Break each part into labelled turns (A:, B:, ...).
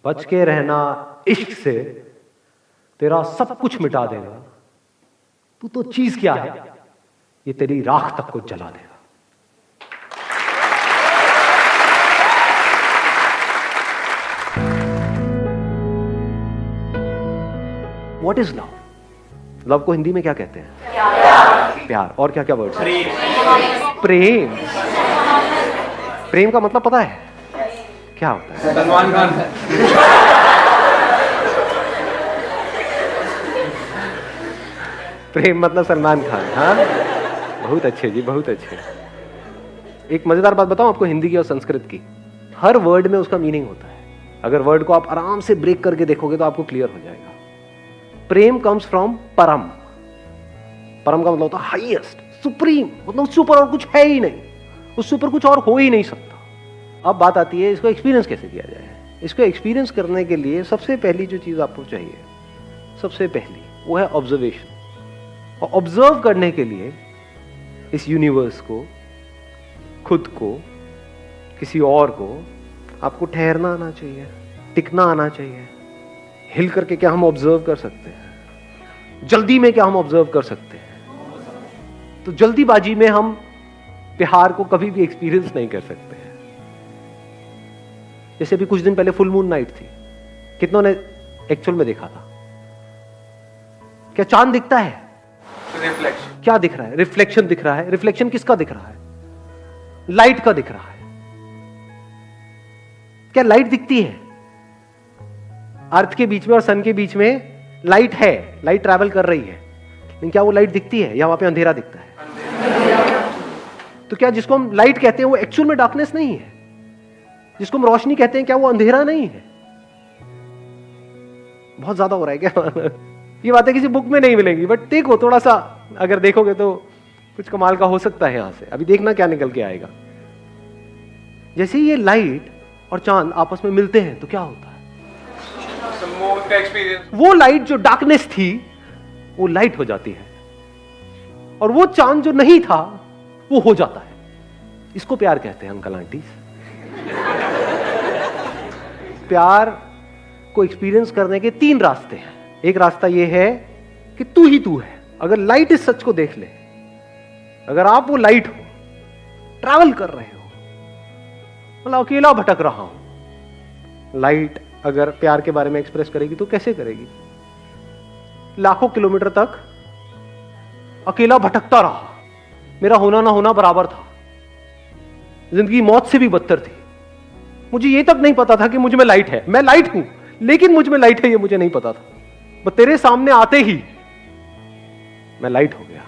A: बच के रहना इश्क से, तेरा सब कुछ मिटा देगा। तू तो चीज क्या है, ये तेरी राख तक को जला देगा। What is love? लव को हिंदी में क्या कहते हैं? प्यार। और क्या क्या वर्ड? प्रेम। प्रेम का मतलब पता है क्या होता है?
B: सलमान खान।
A: प्रेम मतलब सलमान खान। हाँ, बहुत अच्छे जी, बहुत अच्छे। एक मजेदार बात बताऊं आपको हिंदी की और संस्कृत की। हर वर्ड में उसका मीनिंग होता है। अगर वर्ड को आप आराम से ब्रेक करके देखोगे तो आपको क्लियर हो जाएगा। प्रेम कम्स फ्रॉम परम। परम का मतलब होता है हाईएस्ट, सुप्रीम, मतलब उससे ऊपर और कुछ है ही नहीं, उससे ऊपर कुछ और हो ही नहीं सकता। अब बात आती है इसको एक्सपीरियंस कैसे किया जाए। इसको एक्सपीरियंस करने के लिए सबसे पहली जो चीज आपको चाहिए, सबसे पहली वो है ऑब्जर्वेशन। और ऑब्जर्व करने के लिए इस यूनिवर्स को, खुद को, किसी और को, आपको ठहरना आना चाहिए, टिकना आना चाहिए। हिल करके क्या हम ऑब्जर्व कर सकते हैं? जल्दी में क्या हम ऑब्जर्व कर सकते हैं? तो जल्दीबाजी में हम प्यार को कभी भी एक्सपीरियंस नहीं कर सकते हैं। जैसे अभी कुछ दिन पहले फुल मून नाइट थी, कितनों ने एक्चुअल में देखा था? क्या चांद दिखता है?
B: रिफ्लेक्शन।
A: क्या दिख रहा है? रिफ्लेक्शन दिख रहा है। रिफ्लेक्शन किसका दिख रहा है? लाइट का दिख रहा है। क्या लाइट दिखती है? अर्थ के बीच में और सन के बीच में लाइट है, लाइट ट्रैवल कर रही है, लेकिन क्या वो लाइट दिखती है या वहां पे अंधेरा दिखता है? तो क्या जिसको हम लाइट कहते हैं वो एक्चुअल में डार्कनेस नहीं है? जिसको हम रोशनी कहते हैं क्या वो अंधेरा नहीं है? बहुत ज्यादा हो रहा है क्या? ये बातें किसी बुक में नहीं मिलेंगी, बट देखो थोड़ा सा अगर देखोगे तो कुछ कमाल का हो सकता है यहां से। अभी देखना क्या निकल के आएगा। जैसे ही ये लाइट और चांद आपस में मिलते हैं तो क्या होता है?
B: का एक्सपीरियंस।
A: वो लाइट जो डार्कनेस थी वो लाइट हो जाती है, और वो चांद जो नहीं था वो हो जाता है। इसको प्यार कहते हैं अंकल आंटी। प्यार को एक्सपीरियंस करने के 3 रास्ते हैं। एक रास्ता ये है कि तू ही तू है। अगर लाइट इस सच को देख ले, अगर आप वो लाइट हो, ट्रैवल कर रहे हो, मतलब अकेला भटक रहा हूं, लाइट अगर प्यार के बारे में एक्सप्रेस करेगी तो कैसे करेगी? लाखों किलोमीटर तक अकेला भटकता रहा, मेरा होना ना होना बराबर था, जिंदगी मौत से भी बदतर थी। मुझे ये तक नहीं पता था कि मुझ में लाइट है। मैं लाइट हूं लेकिन मुझ में लाइट है ये मुझे नहीं पता था। बस तेरे सामने आते ही मैं लाइट हो गया,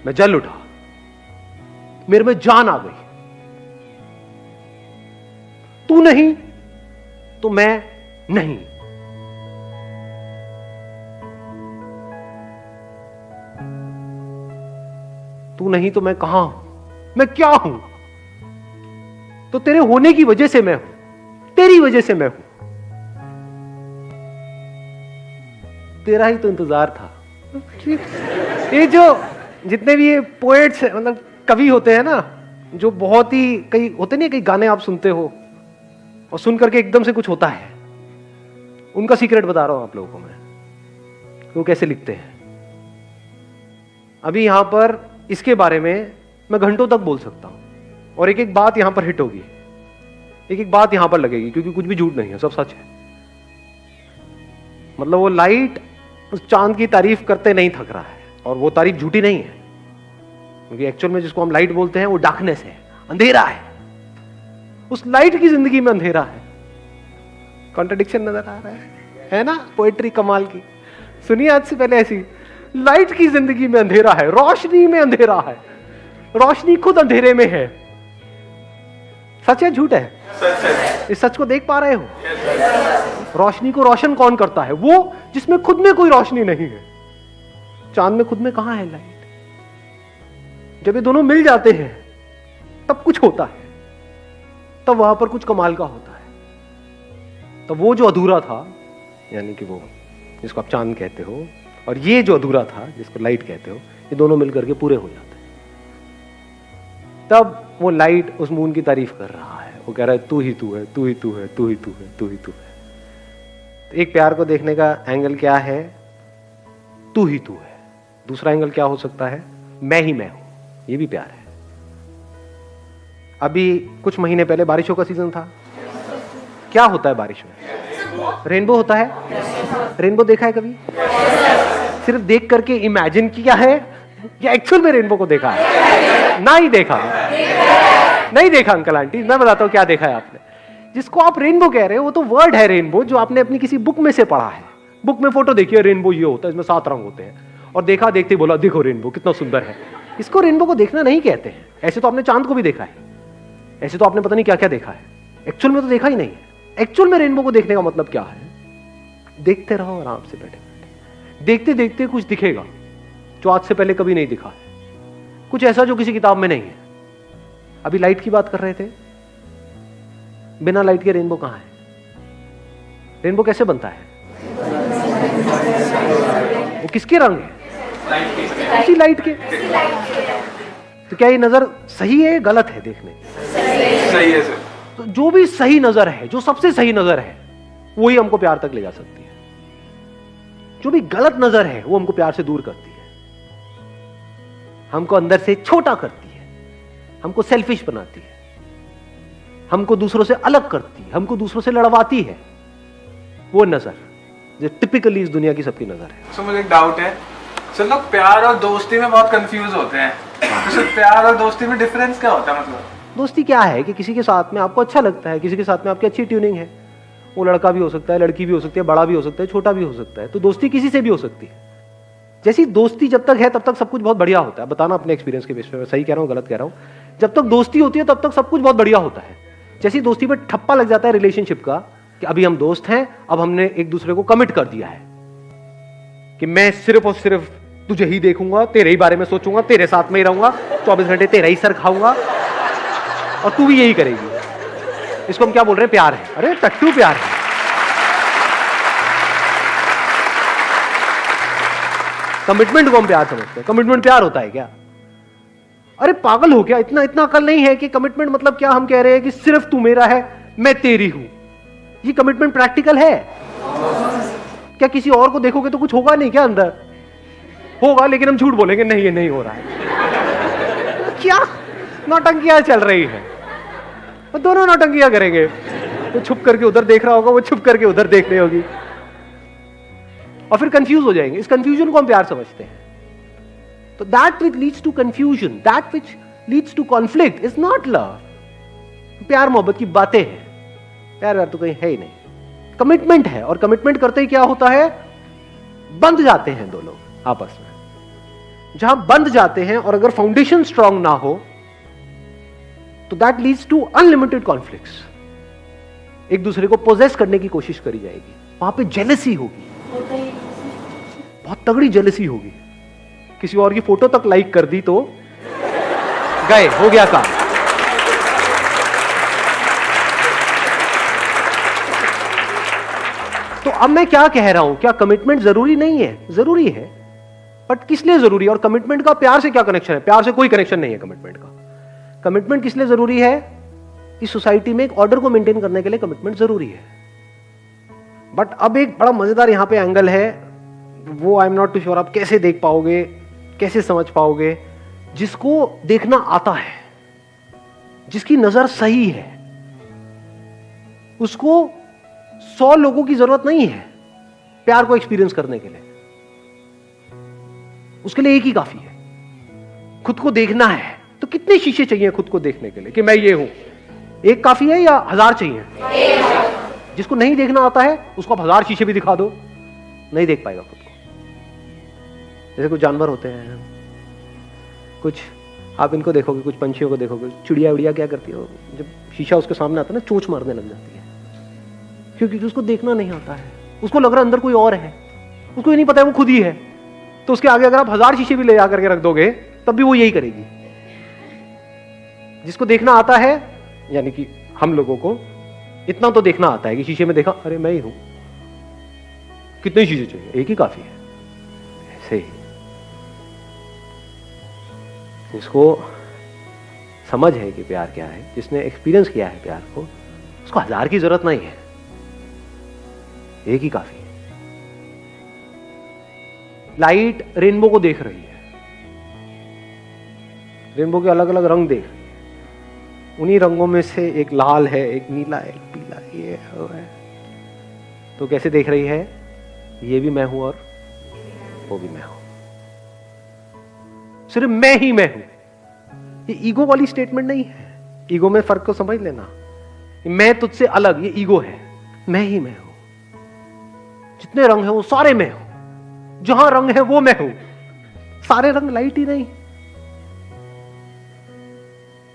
A: मैं जल उठा, मेरे में जान आ गई। तू नहीं तो मैं नहीं। तू नहीं तो मैं कहां हूं? मैं क्या हूं? तो तेरे होने की वजह से मैं हूं, तेरी वजह से मैं हूं। तेरा ही तो इंतजार था। ये जो जितने भी ये पोएट्स मतलब कवि होते हैं ना, जो बहुत ही कई होते नहीं, कई गाने आप सुनते हो और सुन करके एकदम से कुछ होता है, उनका सीक्रेट बता रहा हूं आप लोगों को मैं, वो कैसे लिखते हैं। अभी यहां पर इसके बारे में मैं घंटों तक बोल सकता हूं और एक एक बात यहां पर हिट होगी, एक एक बात यहां पर लगेगी, क्योंकि कुछ भी झूठ नहीं है, सब सच है। मतलब वो लाइट उस चांद की तारीफ करते नहीं थक रहा है, और वो तारीफ झूठी नहीं है, क्योंकि एक्चुअल में जिसको हम लाइट बोलते हैं वो डार्कनेस है, अंधेरा है। उस लाइट की जिंदगी में अंधेरा है। कॉन्ट्रडिक्शन नजर आ रहा है ना? पोएट्री कमाल की। सुनिए आज से पहले ऐसी, लाइट की जिंदगी में अंधेरा है, रोशनी में अंधेरा है, रोशनी खुद अंधेरे में है। सच है झूठ है?
B: सच है।
A: इस सच को देख पा रहे हो? रोशनी को रोशन कौन करता है? वो जिसमें खुद में कोई रोशनी नहीं है। चांद में खुद में कहां है लाइट? जब ये दोनों मिल जाते हैं तब कुछ होता है, तब वहां पर कुछ कमाल का होता है। तब वो जो अधूरा था, यानी कि वो जिसको आप चांद कहते हो, और ये जो अधूरा था जिसको लाइट कहते हो, ये दोनों मिलकर के पूरे हो जाते हैं। तब वो लाइट उस मून की तारीफ कर रहा है, वो कह रहा है तू ही तू है, तू ही तू है, तू ही तू है, तू ही तू है। तो एक प्यार को देखने का एंगल क्या है? तू ही तू है। दूसरा एंगल क्या हो सकता है? मैं ही मैं हूं। ये भी प्यार है। अभी कुछ महीने पहले बारिशों का सीजन था। क्या होता है बारिश में? रेनबो होता है। रेनबो देखा है कभी? सिर्फ देख करके इमेजिन किया है या एक्चुअल में रेनबो को देखा है? ना ही देखा। नहीं देखा अंकल आंटी, मैं बताता हूं क्या देखा है आपने। जिसको आप रेनबो कह रहे हो वो तो वर्ड है रेनबो, जो आपने अपनी किसी बुक में से पढ़ा है। बुक में फोटो देखी है, रेनबो ये होता है, इसमें 7 रंग होते हैं, और देखा देखते बोला देखो रेनबो कितना सुंदर है। इसको रेनबो को देखना नहीं कहते हैं। ऐसे तो आपने चांद को भी देखा है, ऐसे तो आपने पता नहीं क्या क्या देखा है, एक्चुअल में तो देखा ही नहीं है। एक्चुअल में रेनबो को देखने का मतलब क्या है? देखते रहो आराम से बैठे बैठे, देखते देखते कुछ दिखेगा जो आज से पहले कभी नहीं दिखा है, कुछ ऐसा जो किसी किताब में नहीं है। अभी लाइट की बात कर रहे थे, बिना लाइट के रेनबो कहां है? रेनबो कैसे बनता है? वो किसके रंग है? उसी लाइट के। तो क्या ये नजर सही है, गलत है? देखने
B: सही है सर।
A: तो जो भी सही नजर है, जो सबसे सही नजर है, वही हमको प्यार तक ले जा सकती है। जो भी गलत नजर है वो हमको प्यार से दूर करती है, हमको अंदर से छोटा करती है, हमको सेल्फिश बनाती है, हमको दूसरों से अलग करती है, हमको दूसरों से लड़वाती है। वो नजर जो टिपिकली इस दुनिया की सबकी नजर है।
B: सर मुझे एक डाउट है सर, लोग प्यार और दोस्ती में बहुत कंफ्यूज होते हैं। तो सर प्यार और दोस्ती में डिफरेंस क्या होता है? मतलब
A: दोस्ती क्या है कि किसी के साथ में आपको अच्छा लगता है, किसी के साथ में आपकी अच्छी ट्यूनिंग है। वो लड़का भी हो सकता है, लड़की भी हो सकती है, बड़ा भी हो सकता है, छोटा भी हो सकता है। तो दोस्ती किसी से भी हो सकती है। जैसी दोस्ती जब तक है तब तक सब कुछ बहुत बढ़िया होता है। बताना अपने एक्सपीरियंस के बेस पे, सही कह रहा हूँ गलत कह रहा हूँ। जब तक दोस्ती होती है तब तक सब कुछ बहुत बढ़िया होता है। जैसी दोस्ती पे ठप्पा लग जाता है रिलेशनशिप का कि अभी हम दोस्त हैं, अब हमने एक दूसरे को कमिट कर दिया है कि मैं सिर्फ और सिर्फ तुझे ही देखूंगा, तेरे ही बारे में सोचूंगा, तेरे साथ में ही रहूंगा, 24 घंटे तेरा ही सर खाऊंगा और तू भी यही करेगी। इसको हम क्या बोल रहे हैं? प्यार है। अरे टट्टू प्यार है। कमिटमेंट को हम प्यार समझते हैं। कमिटमेंट प्यार होता है क्या? अरे पागल हो क्या? इतना इतना अकल नहीं है कि कमिटमेंट मतलब क्या? हम कह रहे हैं कि सिर्फ तू मेरा है, मैं तेरी हूं। ये कमिटमेंट प्रैक्टिकल है क्या? किसी और को देखोगे तो कुछ होगा नहीं क्या? अंदर होगा, लेकिन हम झूठ बोलेंगे नहीं ये नहीं हो रहा है। क्या नौटंकियां चल रही है? वो दोनों नौटंकियां करेंगे। वो छुप करके उधर देख रहा होगा, वो छुप करके उधर देख रही होगी, और फिर कंफ्यूज हो जाएंगे। इस कंफ्यूजन को हम प्यार समझते हैं। तो that which leads to confusion, that which leads to conflict is not love. प्यार मोहब्बत की बातें हैं, प्यार व्यार तो कहीं है ही नहीं। कमिटमेंट है, और कमिटमेंट करते ही क्या होता है? बंध जाते हैं दो लोग आपस में। जहां बंध जाते हैं और अगर फाउंडेशन स्ट्रांग ना हो तो that leads to unlimited conflicts. एक दूसरे को पोजेस करने की कोशिश करी जाएगी, वहां पे जेलसी होगी, बहुत तगड़ी जेलसी होगी। किसी और की फोटो तक लाइक कर दी तो गए, हो गया काम। तो अब मैं क्या कह रहा हूं? क्या कमिटमेंट जरूरी नहीं है? जरूरी है, बट किस लिए जरूरी है? और कमिटमेंट का प्यार से क्या कनेक्शन है? प्यार से कोई कनेक्शन नहीं है कमिटमेंट का। कमिटमेंट किस लिए जरूरी है? इस सोसाइटी में एक ऑर्डर को मेंटेन करने के लिए कमिटमेंट जरूरी है। बट अब एक बड़ा मजेदार यहां पे एंगल है, वो I am not too sure आप कैसे देख पाओगे, कैसे समझ पाओगे। जिसको देखना आता है, जिसकी नजर सही है, उसको 100 लोगों की जरूरत नहीं है प्यार को एक्सपीरियंस करने के लिए। उसके लिए एक ही काफी है। खुद को देखना है तो कितने शीशे चाहिए खुद को देखने के लिए कि मैं ये हूं? एक काफी है या 1000 चाहिए? जिसको नहीं देखना आता है उसको आप 1000 शीशे भी दिखा दो, नहीं देख पाएगा खुद को। जैसे कुछ जानवर होते हैं, कुछ आप इनको देखोगे, कुछ पंछियों को देखोगे, चिड़िया उड़िया क्या करती है, जब शीशा उसके सामने आता है ना, चोंच मारने लग जाती है, क्योंकि उसको देखना नहीं आता है। उसको लग रहा है अंदर कोई और है, उसको ये नहीं पता है वो खुद ही है। तो उसके आगे अगर आप 1000 शीशे भी ले जाकर के रख दोगे तब भी वो यही करेगी। जिसको देखना आता है, यानी कि हम लोगों को इतना तो देखना आता है कि शीशे में देखा, अरे मैं ही हूं, कितने शीशे चाहिए? एक ही काफी है। ऐसे ही जिसको समझ है कि प्यार क्या है, जिसने एक्सपीरियंस किया है प्यार को, उसको 1000 की जरूरत नहीं है, एक ही काफी है। लाइट रेनबो को देख रही है, रेनबो के अलग अलग रंग देख रही है, उन्हीं रंगों में से एक लाल है, एक नीला है, एक पीला है, ये है। तो कैसे देख रही है, ये भी मैं हूं और वो भी मैं हूं, सिर्फ मैं ही मैं हूं। ये ईगो वाली स्टेटमेंट नहीं है, ईगो में फर्क को समझ लेना। मैं तुझसे अलग, ये ईगो है। मैं ही मैं हूं, जितने रंग हैं वो सारे मैं हूं, जहां रंग है वो मैं हूं, सारे रंग लाइट ही नहीं।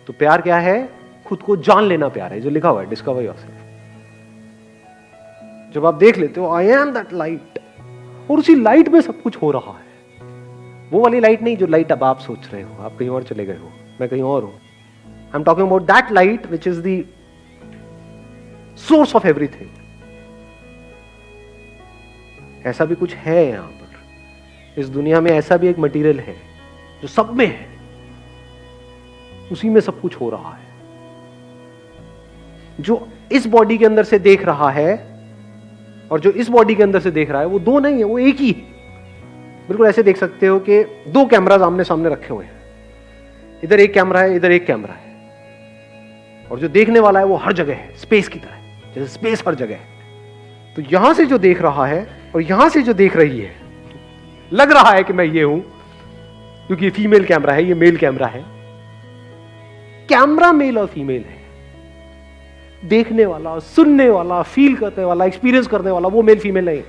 A: तो प्यार क्या है, खुद को जान लेना प्यार है, जो लिखा हुआ है डिस्कवर योरसेल्फ। जब आप देख लेते हो आई एम दैट लाइट, और उसी लाइट में सब कुछ हो रहा है, वो वाली लाइट नहीं जो लाइट अब आप सोच रहे हो, आप कहीं और चले गए हो, मैं कहीं और हूं। I am talking about that light which is the source of everything. ऐसा भी कुछ है यहां पर, इस दुनिया में ऐसा भी एक मटेरियल है जो सब में है, उसी में सब कुछ हो रहा है। जो इस बॉडी के अंदर से देख रहा है और जो इस बॉडी के अंदर से देख रहा है, वो दो नहीं है, वो एक ही है। बिल्कुल ऐसे देख सकते हो कि दो कैमराज आमने सामने रखे हुए हैं, इधर एक कैमरा है, इधर एक कैमरा है, और जो देखने वाला है वो हर जगह है, स्पेस की तरह, जैसे स्पेस हर जगह है। तो यहां से जो देख रहा है और यहां से जो देख रही है, लग रहा है कि मैं ये हूं, क्योंकि ये फीमेल कैमरा है, ये मेल कैमरा है। कैमरा मेल और फीमेल है, देखने वाला, सुनने वाला, फील करने वाला, एक्सपीरियंस करने वाला, वो मेल फीमेल नहीं,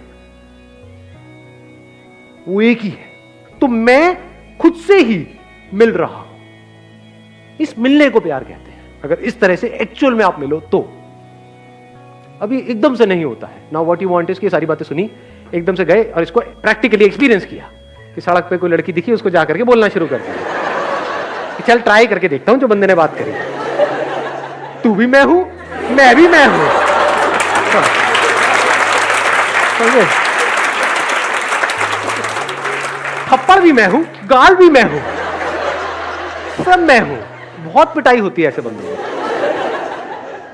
A: वो एक ही है। तो मैं खुद से ही मिल रहा हूं, इस मिलने को प्यार कहते हैं। अगर इस तरह से एक्चुअल में आप मिलो तो, अभी एकदम से नहीं होता है। Now what you want is की सारी बातें सुनी, एकदम से गए और इसको प्रैक्टिकली एक्सपीरियंस किया कि सड़क पे कोई लड़की दिखी, उसको जाकर के बोलना शुरू कर दिया कि चल ट्राई करके देखता हूं जो बंदे ने बात करी, तू भी मैं हूं, मैं भी मैं हूं। थप्पड़ भी मैं हूं, गाल भी मैं हूं, सब मैं हूं। बहुत पिटाई होती है ऐसे बंदों को।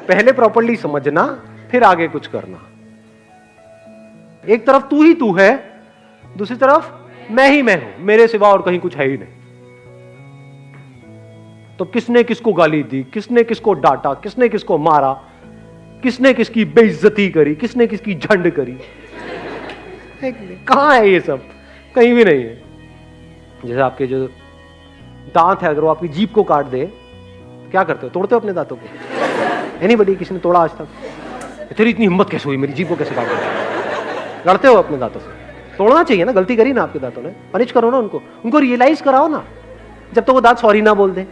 A: पहले प्रॉपर्ली समझना, फिर आगे कुछ करना। एक तरफ तू ही तू है, दूसरी तरफ मैं ही मैं हूं, मेरे सिवा और कहीं कुछ है ही नहीं। तो किसने किसको गाली दी, किसने किसको डांटा, किसने किसको मारा, किसने किसकी बेइज्जती करी, किसने किसकी झंड करी, कहां है ये सब? कहीं भी नहीं है। जैसे आपके जो दांत है, अगर वो आपकी जीभ को काट दे, तो क्या करते हो? तोड़ते हो अपने दांतों को? एनीबॉडी, किसी ने तोड़ा आज तक? तेरी इतनी हिम्मत कैसे हुई, मेरी जीभ को कैसे काट दिया? लड़ते हो अपने दांतों से? तोड़ना चाहिए ना, गलती करी ना आपके दांतों ने, पनिश करो ना उनको रियलाइज कराओ ना, जब तक वो दांत सॉरी ना बोल दे।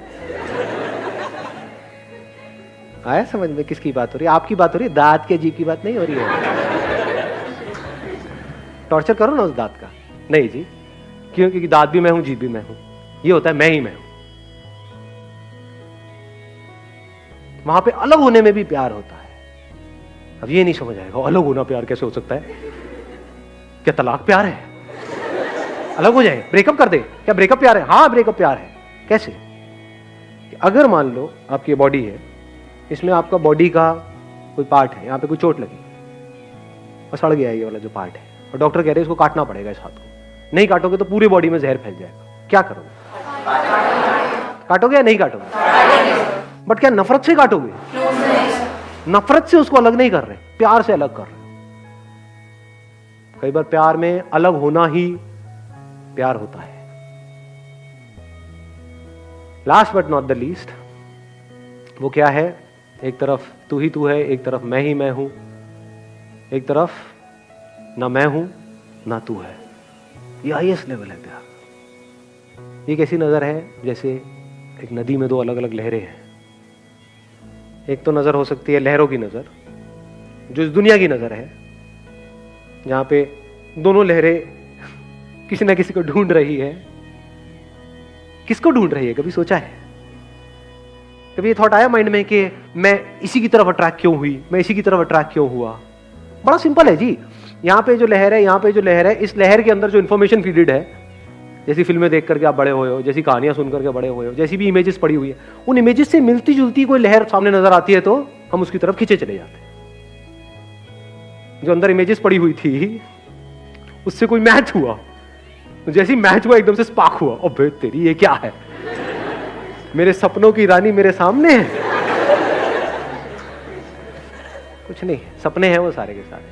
A: आया समझ में किसकी बात हो रही है? आपकी बात हो रही है, दांत के जीभ की बात नहीं हो रही है। टॉर्चर करो ना उस दांत का। नहीं जी, क्यों? क्योंकि दांत भी मैं हूं, जीभ भी मैं हूं, ये होता है मैं ही मैं हूं। वहां पे अलग होने में भी प्यार होता है। अब ये नहीं समझ आएगा, अलग होना प्यार कैसे हो सकता है? क्या तलाक प्यार है? अलग हो जाए, ब्रेकअप कर दे, क्या ब्रेकअप प्यार है? हाँ ब्रेकअप प्यार है। कैसे? अगर मान लो आपकी बॉडी है, इसमें आपका बॉडी का कोई पार्ट है, यहाँ पे कोई चोट लगी और सड़ गया ये वाला जो पार्ट है, और डॉक्टर कह रहे हैं इसको काटना पड़ेगा इस हाथ को, नहीं काटोगे तो पूरी बॉडी में जहर फैल जाएगा, क्या करोगे? काटोगे या नहीं काटोगे? बट क्या नफरत से काटोगे? नफरत से उसको अलग नहीं कर रहे, प्यार से अलग कर रहे। कई बार प्यार में अलग होना ही प्यार होता है। Last but not the least, वो क्या है? एक तरफ तू ही तू है, एक तरफ मैं ही मैं हूं, एक तरफ ना मैं हूं ना तू है। ये हाईएस्ट लेवल है प्यार। ये कैसी नजर है? जैसे एक नदी में दो अलग अलग लहरें हैं। एक तो नजर हो सकती है लहरों की नजर, जो इस दुनिया की नजर है, जहां पे दोनों लहरें किसी ना किसी को ढूंढ रही है। किसको ढूंढ रही है? कभी सोचा है? कभी ये थॉट आया माइंड में कि मैं इसी की तरफ अट्रैक्ट क्यों हुई, मैं इसी की तरफ अट्रैक्ट क्यों हुआ? बड़ा सिंपल है जी। यहाँ पे जो लहर है, यहाँ पे जो लहर है, इस लहर के अंदर जो इंफॉर्मेशन फीडेड है, जैसी फिल्में देख करके आप बड़े हुए हो, जैसी कहानियां सुन करके बड़े हुए हो, जैसी भी इमेजेस पड़ी हुई है, उन इमेजेस से मिलती जुलती कोई लहर सामने नजर आती है तो हम उसकी तरफ खींचे चले जाते हैं। जो अंदर इमेजेस पड़ी हुई थी उससे कोई मैच हुआ, तो जैसी मैच हुआ एकदम से स्पार्क हुआ, अबे तेरी ये क्या है, मेरे सपनों की रानी मेरे सामने है। कुछ नहीं, सपने हैं वो सारे के सारे,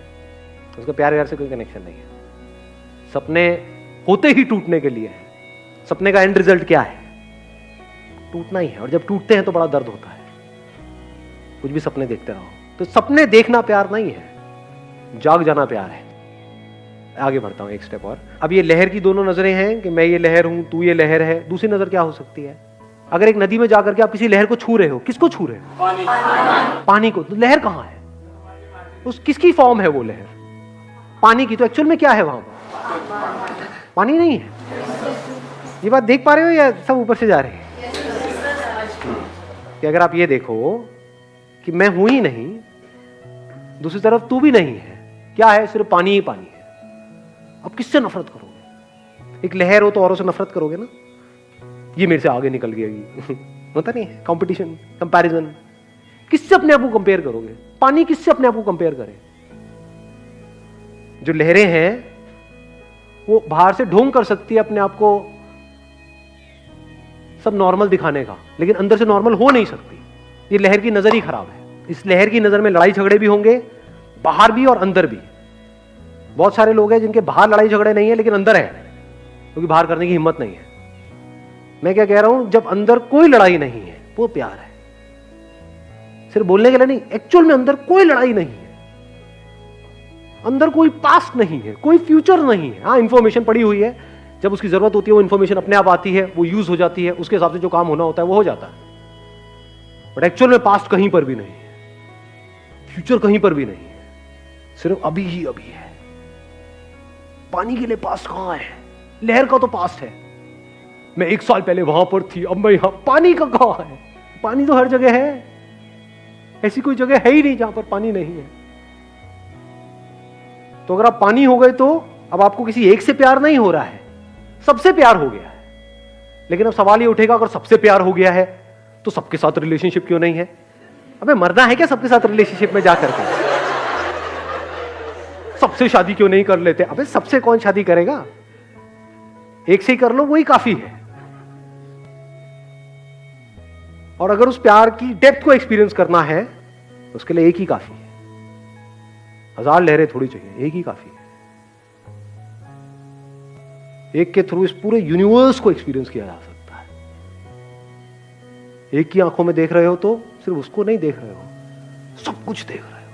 A: उसका प्यार व्यार से कोई कनेक्शन नहीं है। सपने होते ही टूटने के लिए है। सपने का एंड रिजल्ट क्या है? टूटना ही है, और जब टूटते हैं तो बड़ा दर्द होता है। कुछ भी सपने देखते रहो, तो सपने देखना प्यार नहीं है, जाग जाना प्यार है। आगे बढ़ता हूं एक स्टेप और। अब ये लहर की दोनों नजरें हैं कि मैं ये लहर हूं, तू ये लहर है। दूसरी नजर क्या हो सकती है? अगर एक नदी में जाकर के आप किसी लहर को छू रहे हो, किसको छू रहे हो? पानी को। तो लहर कहां है? उस किसकी फॉर्म है वो लहर? पानी की। तो एक्चुअल में क्या है वहां पर? पानी नहीं है। ये बात देख पा रहे हो या सब ऊपर से जा रहे हैं? कि अगर आप ये देखो कि मैं हूं ही नहीं, दूसरी तरफ तू भी नहीं है, क्या है? सिर्फ पानी ही पानी है। अब किससे नफरत करोगे? एक लहर हो तो औरों से नफरत करोगे ना, ये मेरे से आगे निकल गई। होता नहीं है कंपटीशन, कंपैरिजन। किससे अपने आप को कंपेयर करोगे? पानी किससे अपने आप को कंपेयर करे? जो लहरें हैं वो बाहर से ढोंग कर सकती है अपने आप को सब नॉर्मल दिखाने का, लेकिन अंदर से नॉर्मल हो नहीं सकती। ये लहर की नजर ही खराब है। इस लहर की नजर में लड़ाई झगड़े भी होंगे, बाहर भी और अंदर भी। बहुत सारे लोग हैं जिनके बाहर लड़ाई झगड़े नहीं है लेकिन अंदर है, क्योंकि बाहर करने की हिम्मत नहीं है। मैं क्या कह रहा हूं, जब अंदर कोई लड़ाई नहीं है वो प्यार है। सिर्फ बोलने के लिए नहीं, एक्चुअल में अंदर कोई लड़ाई नहीं है, अंदर कोई पास्ट नहीं है, कोई फ्यूचर नहीं है। हाँ, इंफॉर्मेशन पड़ी हुई है, जब उसकी जरूरत होती है वो इंफॉर्मेशन अपने आप आती है, वो यूज हो जाती है, उसके हिसाब से जो काम होना होता है वो हो जाता है। बट एक्चुअल में पास्ट कहीं पर भी नहीं है, फ्यूचर कहीं पर भी नहीं है, सिर्फ अभी ही अभी है। पानी के लिए पास्ट कहां है? लहर का तो पास्ट है, मैं 1 साल पहले वहां पर थी, अब मैं यहां। पानी का कहां है? पानी तो हर जगह है, ऐसी कोई जगह है ही नहीं जहां पर पानी नहीं है। तो अगर आप पानी हो गए तो अब आपको किसी एक से प्यार नहीं हो रहा है, सबसे प्यार हो गया है। लेकिन अब सवाल ये उठेगा, अगर सबसे प्यार हो गया है तो सबके साथ रिलेशनशिप क्यों नहीं है? अबे मरना है क्या सबके साथ रिलेशनशिप में जाकर के? सबसे शादी क्यों नहीं कर लेते? अबे सबसे कौन शादी करेगा? एक से ही कर लो, वही काफी है। और अगर उस प्यार की डेप्थ को एक्सपीरियंस करना है तो उसके लिए एक ही काफी है। 1000 लहरें थोड़ी चाहिए, एक ही काफी है। एक के थ्रू इस पूरे यूनिवर्स को एक्सपीरियंस किया जा सकता है। एक की आंखों में देख रहे हो तो सिर्फ उसको नहीं देख रहे हो, सब कुछ देख रहे हो।